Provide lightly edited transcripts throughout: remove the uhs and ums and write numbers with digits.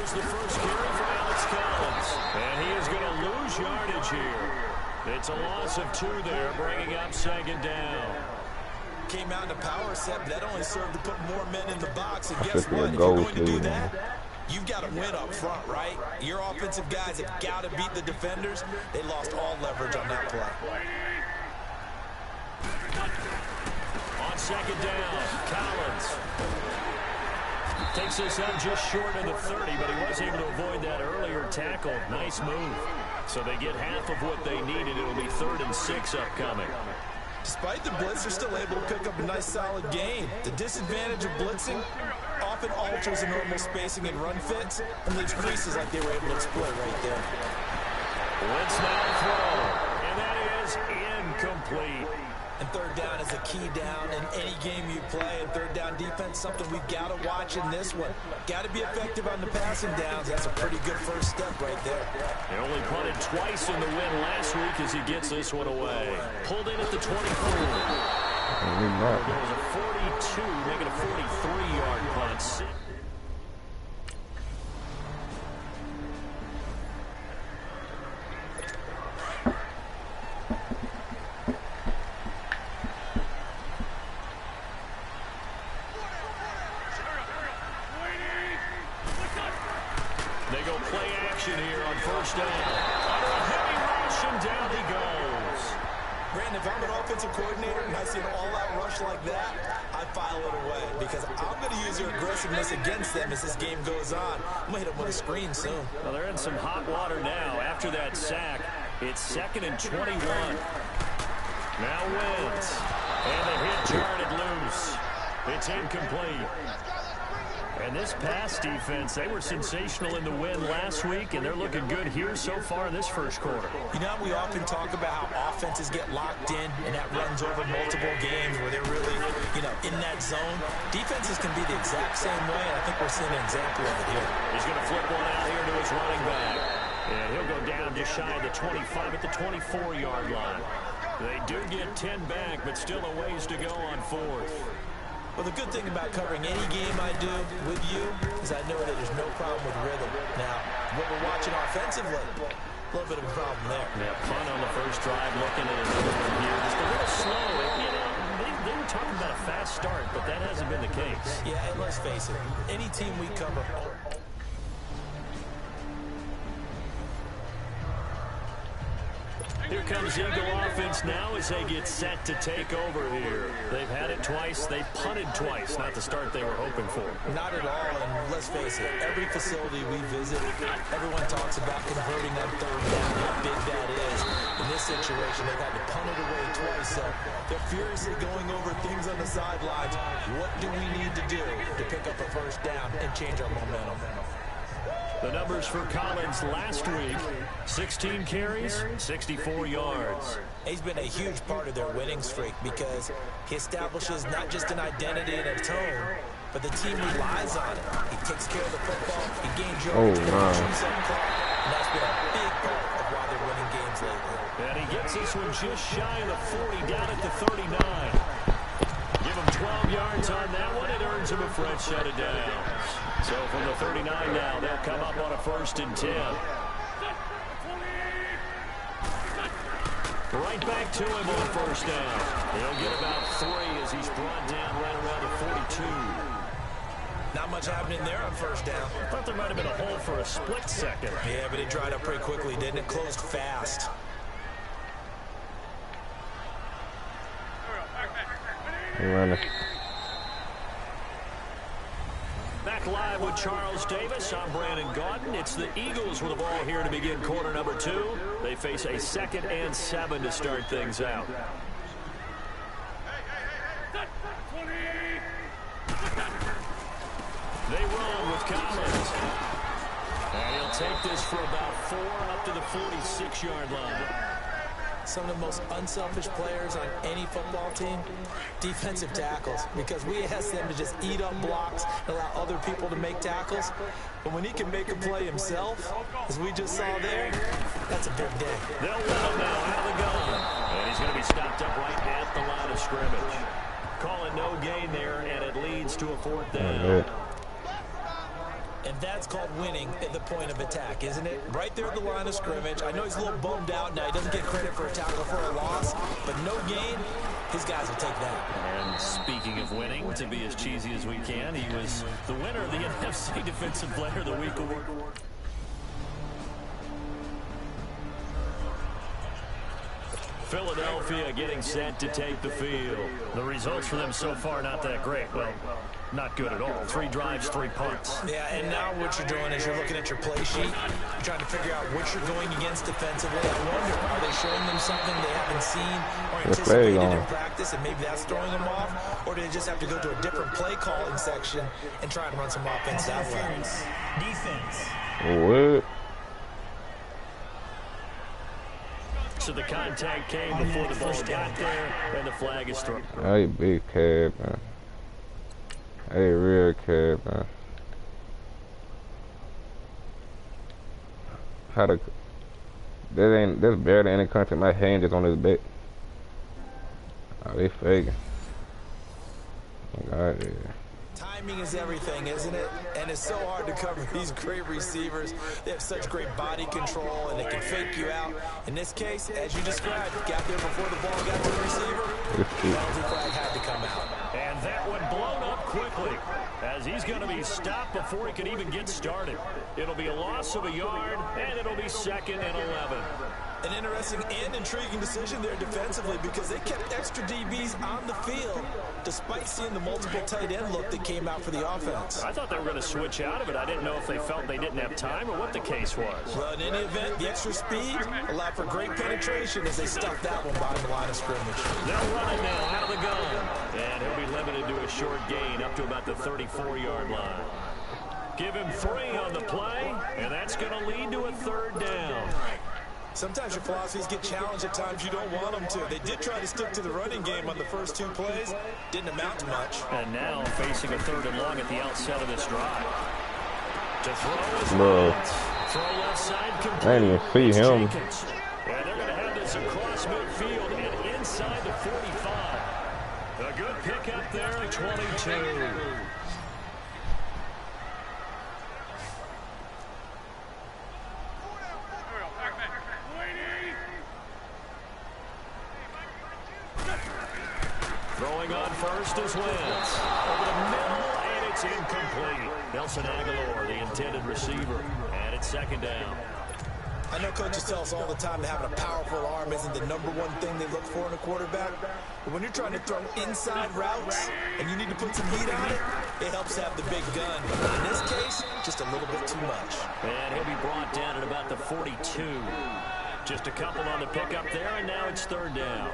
is the first carry for Alex Collins. And he is going to lose yardage here. It's a loss of 2 there, bringing up second down. Came out in a power set, but that only served to put more men in the box. And guess what? If you're going to do that, you've got to win up front, right? Your offensive guys have got to beat the defenders. They lost all leverage on that play. On second down, Collins takes this up just short of the 30, but he was able to avoid that earlier tackle. Nice move. So they get half of what they needed. It'll be 3rd and 6 upcoming. Despite the blitz, they're still able to pick up a nice solid gain. The disadvantage of blitzing often alters the normal spacing and run fits and leaves creases like they were able to exploit right there. Wentz now throw, and that is incomplete. And third down is a key down in any game you play. And third down defense, something we've got to watch in this one. Got to be effective on the passing downs. That's a pretty good first step right there. They only punted twice in the win last week as he gets this one away. Pulled in at the 24. There goes a 42, making a 43-yard punt. They go play action here on first down. Under a heavy rush, and down he goes. Brandon, if I'm an offensive coordinator and I see an all-out rush like that, I file it away because I'm going to use their aggressiveness against them as this game goes on. I'm going to hit them with a screen soon. Well, they're in some hot water now. After that sack, it's 2nd and 21. Now Wentz. And the hit jarred loose. It's incomplete. And this pass defense, they were sensational in the win last week, and they're looking good here so far in this first quarter. You know, we often talk about how offenses get locked in, and that runs over multiple games where they're really, in that zone. Defenses can be the exact same way, and I think we're seeing an example of it here. He's going to flip one out here to his running back. And he'll go down just shy of the 25 at the 24-yard line. They do get 10 back, but still a ways to go on 4th. Well, the good thing about covering any game I do with you is I know that there's no problem with rhythm. Now, what we're watching offensively, a little bit of a problem there. Yeah, punt on the first drive, looking at another one here. Just a little slow. They were talking about a fast start, but that hasn't been the case. Yeah, and let's face it, any team we cover... Here comes Eagle offense now as they get set to take over here. They've had it twice. They've punted twice. Not the start they were hoping for. Not at all, and let's face it, every facility we visit, everyone talks about converting that third down, how big that is. In this situation, they've had to punt it away twice, so they're furiously going over things on the sidelines. What do we need to do to pick up a first down and change our momentum? The numbers for Collins last week, 16 carries, 64 yards. He's been a huge part of their winning streak because he establishes not just an identity and a tone, but the team relies on it. He takes care of the football, he gains yards, and that's been a big part of why they're winning games lately. And he gets this one just shy of the 40, down at the 39. Give him 12 yards on that one. It earns him a fresh set of downs. So from the 39 now, they'll come up on a 1st and 10. Right back to him on first down. He'll get about 3 as he's brought down right around the 42. Not much happening there on first down. I thought there might have been a hole for a split second. Yeah, but it dried up pretty quickly, didn't it? Closed fast. Back live with Charles Davis. I'm Brandon Gaudin. It's the Eagles with the ball here to begin quarter number 2. They face a 2nd and 7 to start things out. They roll with Collins. And he'll take this for about 4 up to the 46-yard line. Some of the most unselfish players on any football team, defensive tackles, because we ask them to just eat up blocks and allow other people to make tackles. But when he can make a play himself, as we just saw there, that's a big day. They'll let him now out of the gun. And he's going to be stopped up right at the line of scrimmage. Calling no gain there, and it leads to a 4th down. And that's called winning at the point of attack, isn't it? Right there at the line of scrimmage. I know he's a little bummed out now. He doesn't get credit for a tackle for a loss, but no gain, his guys will take that. And speaking of winning, to be as cheesy as we can, he was the winner of the NFC Defensive Player of the Week award. Philadelphia getting set to take the field. The results for them so far not that great. Well, not good at all. 3 drives, 3 punts. Yeah, and now what you're doing is you're looking at your play sheet, trying to figure out what you're going against defensively. I wonder, are they showing them something they haven't seen or anticipated in practice, and maybe that's throwing them off? Or do they just have to go to a different play calling section and try and run some offense that way? Defense. What? So the contact came before the ball got there, and the flag is thrown. Hey, big cab, man. Hey, real cab, man. There's barely any contact. My hand is on his back. Oh, they faking. Oh, God, yeah. Timing is everything, isn't it? And it's so hard to cover these great receivers. They have such great body control, and they can fake you out. In this case, as you described, got there before the ball got to the receiver. Penalty flag had to come out. And that one blown up quickly, as he's going to be stopped before he can even get started. It'll be a loss of a yard, and it'll be 2nd and 11. An interesting and intriguing decision there defensively, because they kept extra DBs on the field despite seeing the multiple tight end look that came out for the offense. I thought they were going to switch out of it. I didn't know if they felt they didn't have time or what the case was. Well, in any event, the extra speed allowed for great penetration as they stuffed that one behind the line of scrimmage. They'll run it now out of the gun. And he'll be limited to a short gain up to about the 34-yard line. Give him 3 on the play, and that's going to lead to a 3rd down. Sometimes your philosophies get challenged at times you don't want them to. They did try to stick to the running game on the first 2 plays. Didn't amount to much. And now facing a 3rd and long at the outset of this drive. To throw his Bro. Throw left side complete. I didn't even see him. Jenkins. And they're going to have this across midfield and inside the 45. A good pick up there at 22. Throwing on first is Wentz. Over the middle, and it's incomplete. Nelson Aguilar, the intended receiver, and it's 2nd down. I know coaches tell us all the time that having a powerful arm isn't the #1 thing they look for in a quarterback. But when you're trying to throw inside routes and you need to put some heat on it, it helps to have the big gun. In this case, just a little bit too much. And he'll be brought down at about the 42. Just a couple on the pickup there, and now it's 3rd down.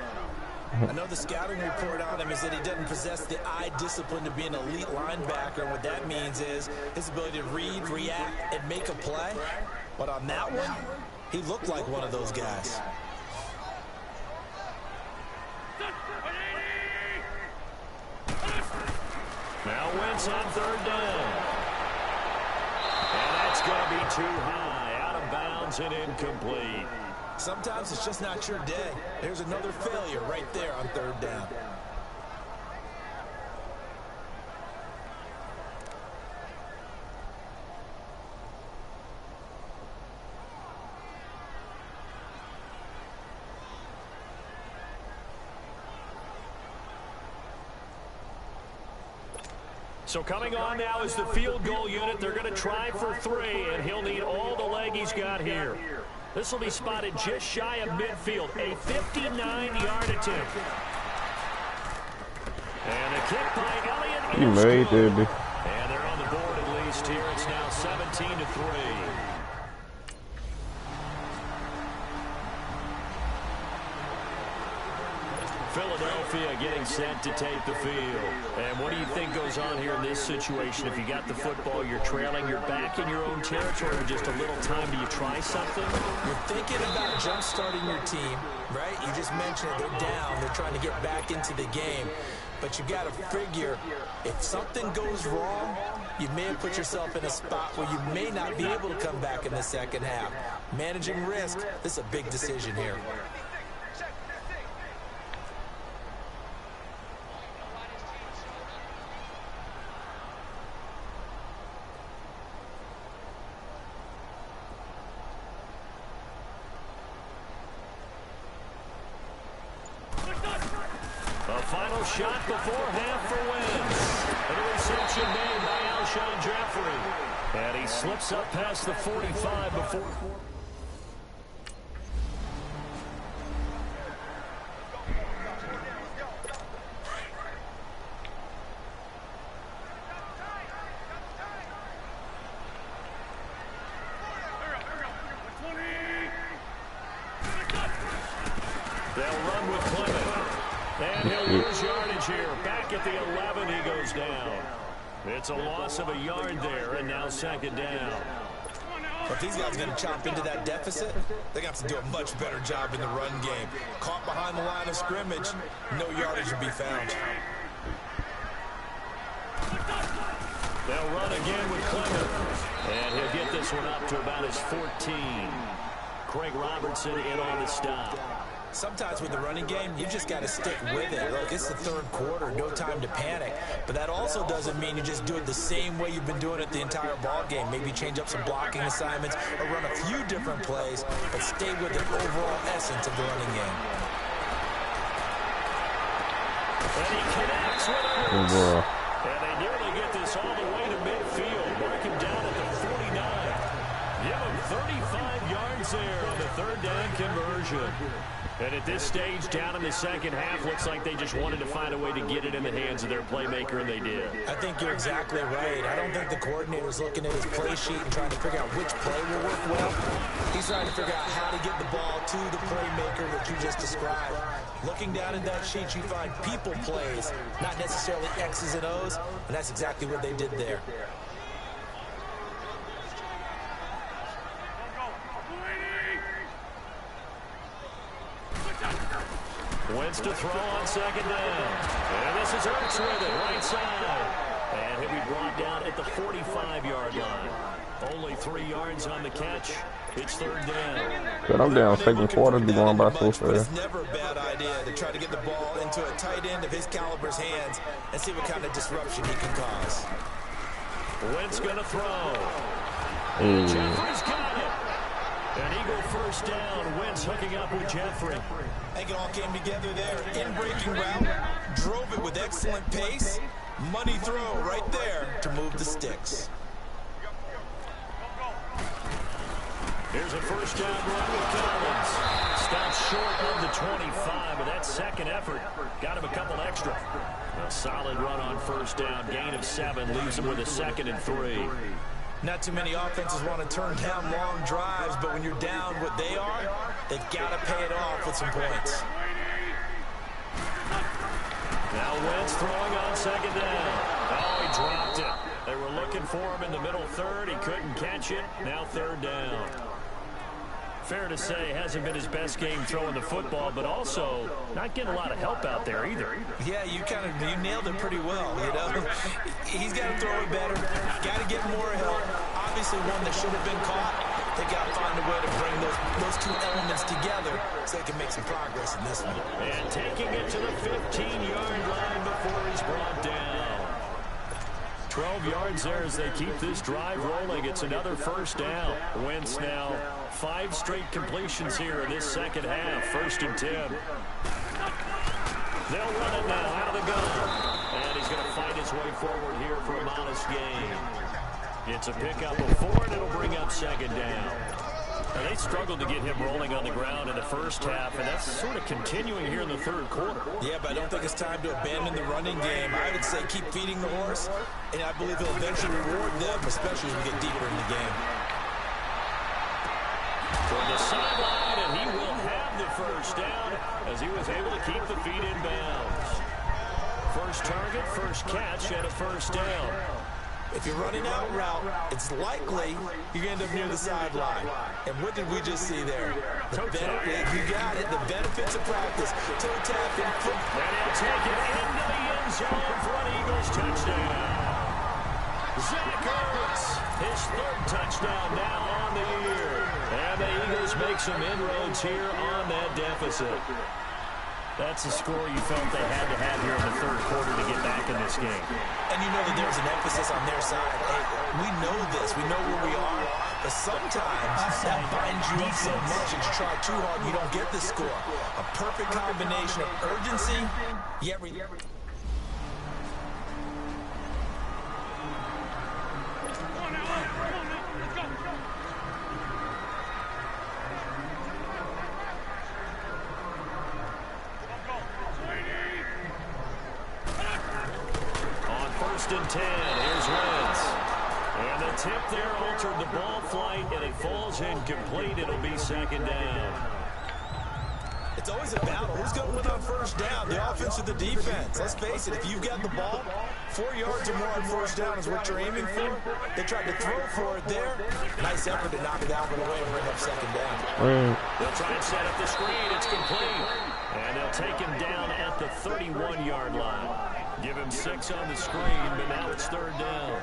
I know the scouting report on him is that he doesn't possess the eye discipline to be an elite linebacker. And what that means is his ability to read, react, and make a play. But on that one, he looked like one of those guys. Now Wentz on 3rd down. And that's going to be too high. Out of bounds and incomplete. Sometimes it's just not your day. There's another failure right there on 3rd down. So coming on now is the field goal unit. They're going to try for 3, and he'll need all the leg he's got here. This will be spotted just shy of midfield, a 59-yard attempt. And a kick by Elliott. You made that, bitch. And they're on the board at least here. It's now 17-3. Philadelphia getting set to take the field. And what do you think goes on here in this situation? If you got the football, you're trailing, you're back in your own territory with just a little time. Do you try something? You're thinking about jump-starting your team, right? You just mentioned it. They're down. They're trying to get back into the game. But you got to figure, if something goes wrong, you may have put yourself in a spot where you may not be able to come back in the second half. Managing risk, this is a big decision here. final shot before half for Wentz. And a reception made by Alshon Jeffrey. And he slips up past the 45 before. They'll run with Clement. And he'll lose yardage here. Back at the 11, he goes down. It's a loss of a yard there, and now second down. If these guys are going to chop into that deficit, they're going to have to do a much better job in the run game. Caught behind the line of scrimmage, no yardage to be found. They'll run again with Clement. And he'll get this one up to about his 14. Craig Robertson in on the stop. Sometimes with the running game, you just got to stick with it. Look, it's the third quarter, no time to panic. But that also doesn't mean you just do it the same way you've been doing it the entire ball game. Maybe change up some blocking assignments or run a few different plays, but stay with the overall essence of the running game. And he connects with Ertz. And they nearly get this all the way to midfield. Mark him down at the 49. Give him 35 yards there on the third down conversion. And at this stage, down in the second half, looks like they just wanted to find a way to get it in the hands of their playmaker, and they did. I think you're exactly right. I don't think the coordinator's looking at his play sheet and trying to figure out which play will work well. He's trying to figure out how to get the ball to the playmaker that you just described. Looking down at that sheet, you find people plays, not necessarily X's and O's, and that's exactly what they did there. Wentz to throw on second down. And this is Ertz with it, right side. And he'll be brought down at the 45-yard line. Only 3 yards on the catch. It's third down. But I'm down second quarter, be going by so fast. It's never a bad idea to try to get the ball into a tight end of his caliber's hands and see what kind of disruption he can cause. Wentz going to throw. Jeffrey's got it. An Eagle first down. Wentz hooking up with Jeffrey. I think it all came together there. In-breaking route. Drove it with excellent pace. Money throw right there to move the sticks. Here's a first down run with Collins. Stops short of the 25, but that second effort got him a couple extra. A solid run on first down. Gain of 7 leaves him with a 2nd and 3. Not too many offenses want to turn down long drives, but when you're down what they are, they've got to pay it off with some points. Now Wentz throwing on second down. Oh, he dropped it. They were looking for him in the middle third. He couldn't catch it. Now third down. Fair to say, hasn't been his best game throwing the football, but also not getting a lot of help out there either. Yeah, you nailed it pretty well, you know. He's got to throw it better. Got to get more help. Obviously one that should have been caught. They got to find a way to bring those two elements together so they can make some progress in this one. And taking it to the 15-yard line before he's brought down. 12 yards there as they keep this drive rolling. It's another first down. Wentz now 5 straight completions here in this second half. 1st and 10. They'll run it now out of the gun. And he's going to fight his way forward here for a modest gain. It's a pickup of 4, and it'll bring up second down. And they struggled to get him rolling on the ground in the first half, and that's sort of continuing here in the third quarter. Yeah, but I don't think it's time to abandon the running game. I would say keep feeding the horse, and I believe he'll eventually reward them, especially as we get deeper in the game. Toward the sideline, and he will have the first down as he was able to keep the feet in bounds. First target, first catch, and a first down. If you're running out route, it's likely you're going to end up near the sideline. And what did we just see there? You got it. The benefits of practice. Toe tap and foot. And he'll take it into the end zone for an Eagles touchdown. Zach Ertz, his 3rd touchdown now on the year. And the Eagles make some inroads here on that deficit. That's a score you felt they had to have here in the third quarter to get back in this game. And you know that there's an emphasis on their side. Hey, we know this. We know where we are. But sometimes that binds you up so much and you try too hard, you don't get the score. A perfect combination of urgency, yet On 1st and 10, here's Wentz. And the tip there altered the ball flight, and it falls incomplete. It'll be 2nd down. It's always a battle. Who's going to win on 1st down, the offense or the defense? Let's face it, if you've got the ball, 4 yards or more on 1st down is what you're aiming for. They tried to throw for it there. Nice effort to knock that one away and bring up 2nd down. They'll try and set up the screen. It's complete. And they'll take him down at the 31-yard line. Give him 6 on the screen, but now it's 3rd down.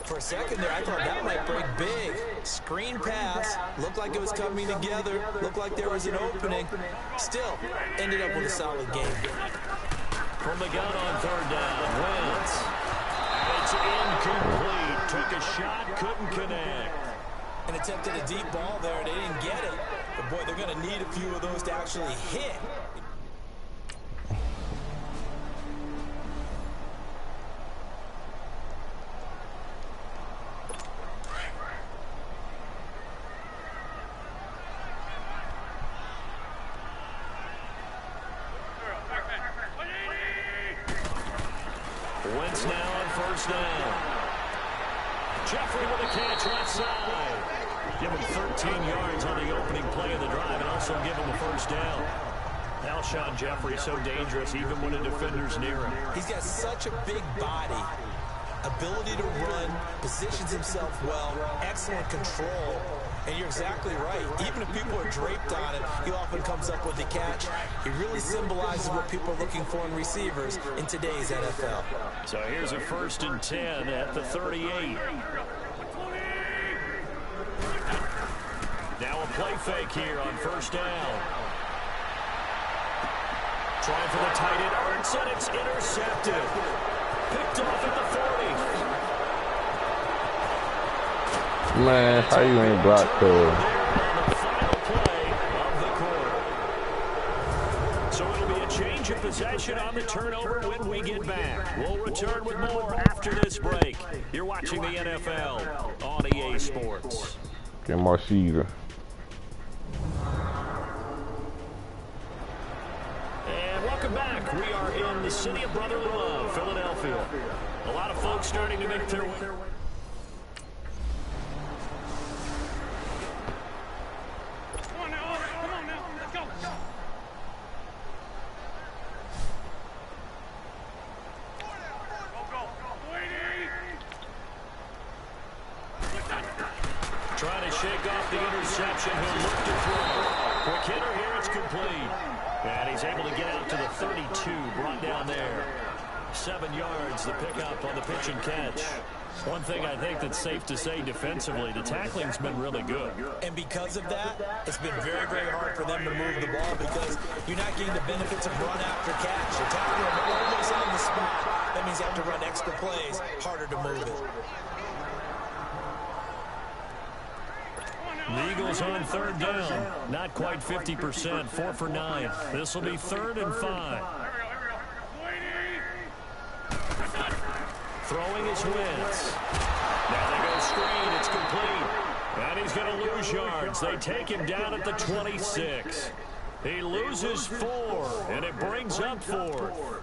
For a second there, I thought that might break big. Screen pass. Looked like it was coming together. Looked like there was an opening. Still, ended up with a solid game. From the gun on 3rd down, Wentz. It's incomplete. Took a shot, couldn't connect. And attempted a deep ball there. They didn't get it. But, boy, they're going to need a few of those to actually hit. Wentz now on 1st down. Jeffrey with a catch left side. Give him 13 yards on the opening play of the drive and also give him a 1st down. Alshon Jeffrey so dangerous even when a defender's near him. He's got such a big body. Ability to run, positions himself well, excellent control. And you're exactly right. Even if people are draped on it, he often comes up with the catch. He really symbolizes what people are looking for in receivers in today's NFL. So here's a 1st and 10 at the 38. Now a play fake here on 1st down. Trying for the tight end, Ertz, and it's intercepted. Picked off at the 40. Man, how you ain't blocked the Final play of the quarter. So it'll be a change of possession on the turnover when we get back. We'll return with more after this break. You're watching the NFL on EA Sports. Get more season. And welcome back. We are in the city of brotherly love, Philadelphia. A lot of folks starting to make their way. Trying to shake off the interception. He'll look to throw. Quick hitter here. It's complete. And he's able to get out to the 32. Brought down there. 7 yards. The pickup on the pitch and catch. One thing I think that's safe to say defensively, the tackling's been really good. And because of that, it's been very, very hard for them to move the ball because you're not getting the benefits of run after catch. You're tackling them almost on the spot. That means you have to run extra plays, harder to move it. The Eagles on 3rd down. Not quite 50%. 4 for 9. This will be 3rd and 5. Throwing his Wentz. Now they go screen. It's complete. And he's going to lose yards. They take him down at the 26. He loses 4, and it brings up 4th.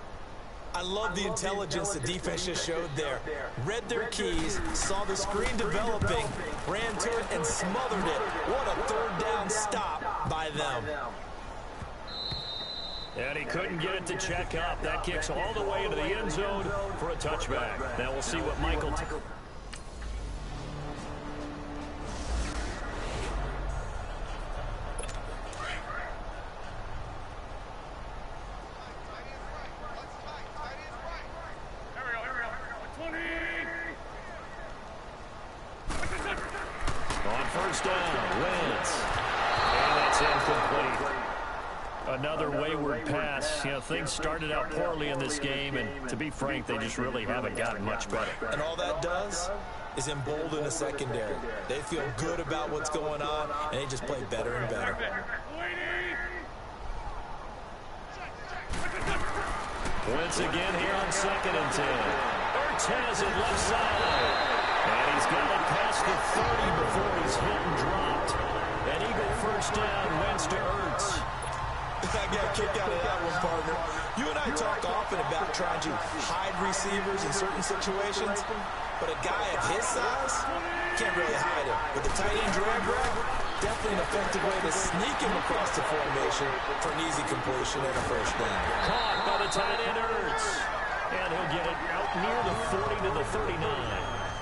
I love the intelligence the defense just showed there. Read their keys, saw the screen developing, ran to it, and smothered it. What a 3rd down stop by them. And he couldn't get it to check up. That kicks all the way into the end zone for a touchback. Now we'll see what Michael... On 1st down, Wentz. And that's incomplete. Another wayward pass. You know, things started out poorly in this game, and to be frank, they just really haven't gotten much better. And all that does is embolden the secondary. They feel good about what's going on, and they just play better and better. Once again here on 2nd and 10. Ertz has it left side. And he's got it past the 30 before he's hit and dropped. An Eagle first down, Wentz to Ertz. I got a kick out of that one, partner. You and I talk often about trying to hide receivers in certain situations, but a guy of his size can't really hide him. With the tight end drag route, definitely an effective way to sneak him across the formation for an easy completion and a first down. Caught by the tight end Ertz. And he'll get it out near the 40 to the 39.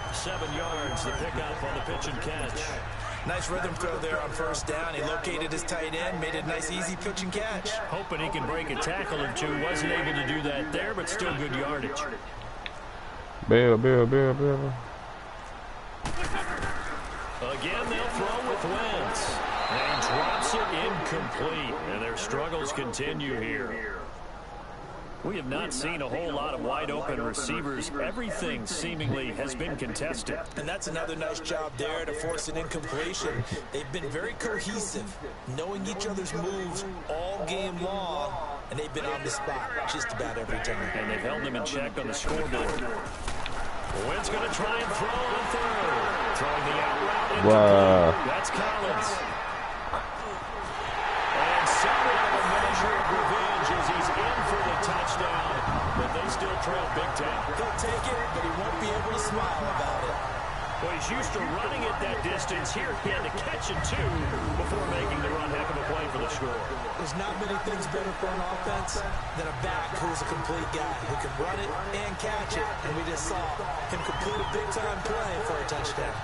7 yards, the pickup on the pitch and catch. Nice rhythm throw there on first down. He located his tight end, made it a nice, easy pitch and catch. Hoping he can break a tackle or two. Wasn't able to do that there, but still good yardage. Bill. Again, they'll throw with Wentz. And drops it incomplete. And their struggles continue here. We have not seen a whole lot of wide-open receivers. Everything seemingly has been contested. And that's another nice job there to force an incompletion. They've been very cohesive, knowing each other's moves all game long, and they've been on the spot just about every time. And they've held them in check on the scoreboard. Wentz going to try and throw on third. Throwing the out route into Wow. That's Collins. And somewhat of a measure of revenge as he's in for the touchdown. But they still trail big time. He'll take it, but he won't be able to smile about it. Well, he's used to running at that distance. Here he had to catch it, too, before making the run. Heck of a play for the score. There's not many things better for an offense than a back who's a complete guy who can run it and catch it. And we just saw him complete a big-time play for a touchdown.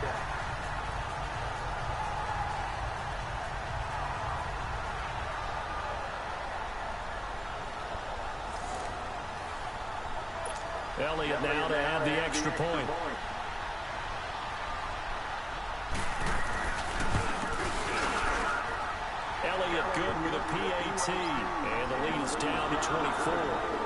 Elliott now to add the extra point. Elliott good with a PAT, and the lead is down to 24.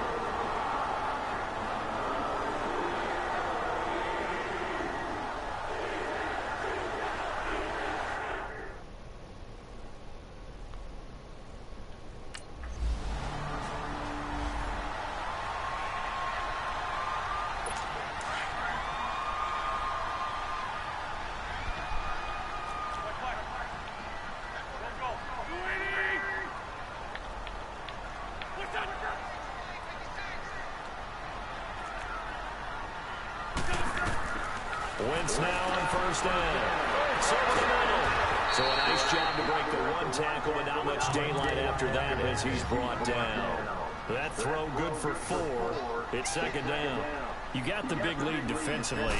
Wentz now on first down. It's over the middle. So a nice job to break the one tackle, but not much daylight after that as he's brought down. That throw good for 4. It's second down. You got the big lead defensively.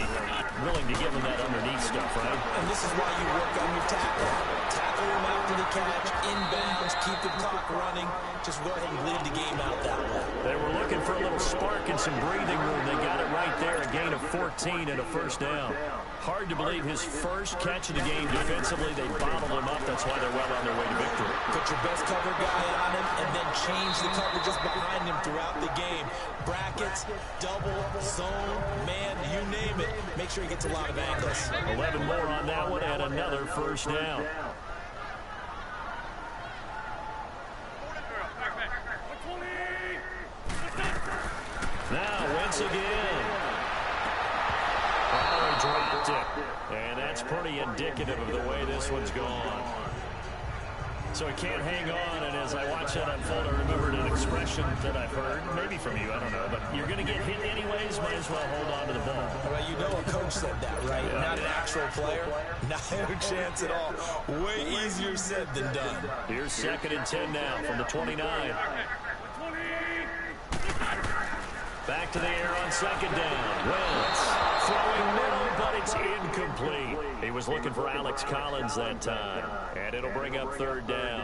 Willing to give him that underneath stuff, right? And this is why you work on your tackle. Tackle him after the catch, inbounds, keep the clock running. Just go ahead and lead the game out that way. They were looking for a little spark and some breathing room. They got it right there, a gain of 14 and a first down. Hard to believe his first catch of the game defensively. They bottled him up. That's why they're well on their way to victory. Put your best cover guy on him and then change the coverages behind him throughout the game. Brackets, double, zone, man, you name it. Make sure he gets a lot of angles. 11 more on that one and another first down. Now Wentz again. Oh, he dropped it. And that's pretty indicative of the way this one's gone. So he can't hang on, and as I watch that unfold, I remembered an expression that I've heard, maybe from you, I don't know, but you're going to get hit anyways, might as well hold on to the ball. Well, you know a coach said that, right? Yeah. Not an actual player. Not a chance at all. Way easier said than done. Here's 2nd and 10 now from the 29. Back to the air on second down. Wentz throwing middle, but it's incomplete. He was looking for Alex Collins that time, and it'll bring up third down.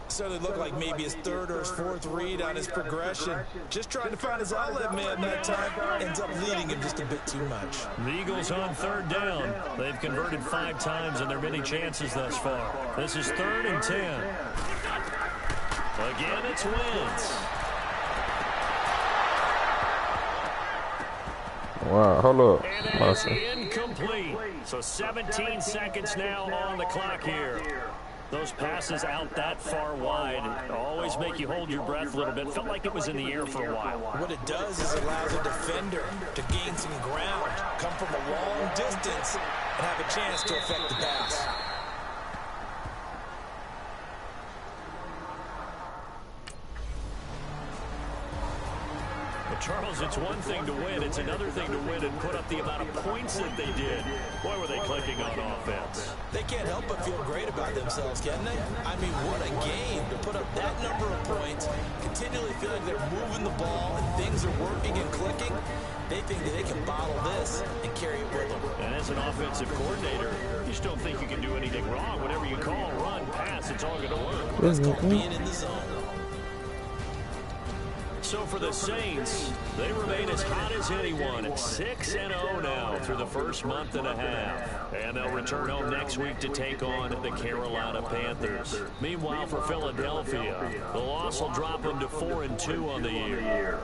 Certainly looked like maybe his 3rd or his 4th read on his progression. Just trying to find his outlet man that time. Ends up leading him just a bit too much. The Eagles on third down. They've converted 5 times in their many chances thus far. This is 3rd and 10. Again, it's Wentz. Wow, hold up. And it's incomplete. So 17 seconds now on the clock here. Those passes out that far wide always make you hold your breath a little bit. Felt like it was in the air for a while. What it does is it allows a defender to gain some ground, come from a long distance, and have a chance to affect the pass. Charles, it's one thing to win. It's another thing to win and put up the amount of points that they did. Boy, were they clicking on offense. They can't help but feel great about themselves, can they? I mean, what a game to put up that number of points, continually feel like they're moving the ball and things are working and clicking. They think that they can bottle this and carry it with them. And as an offensive coordinator, you just don't think you can do anything wrong. Whatever you call, run, pass, it's all going to work. That's called being in the zone. So for the Saints, they remain as hot as anyone at 6-0 now through the first month and a half. And they'll return home next week to take on the Carolina Panthers. Meanwhile, for Philadelphia, the loss will drop them to 4-2 on the year.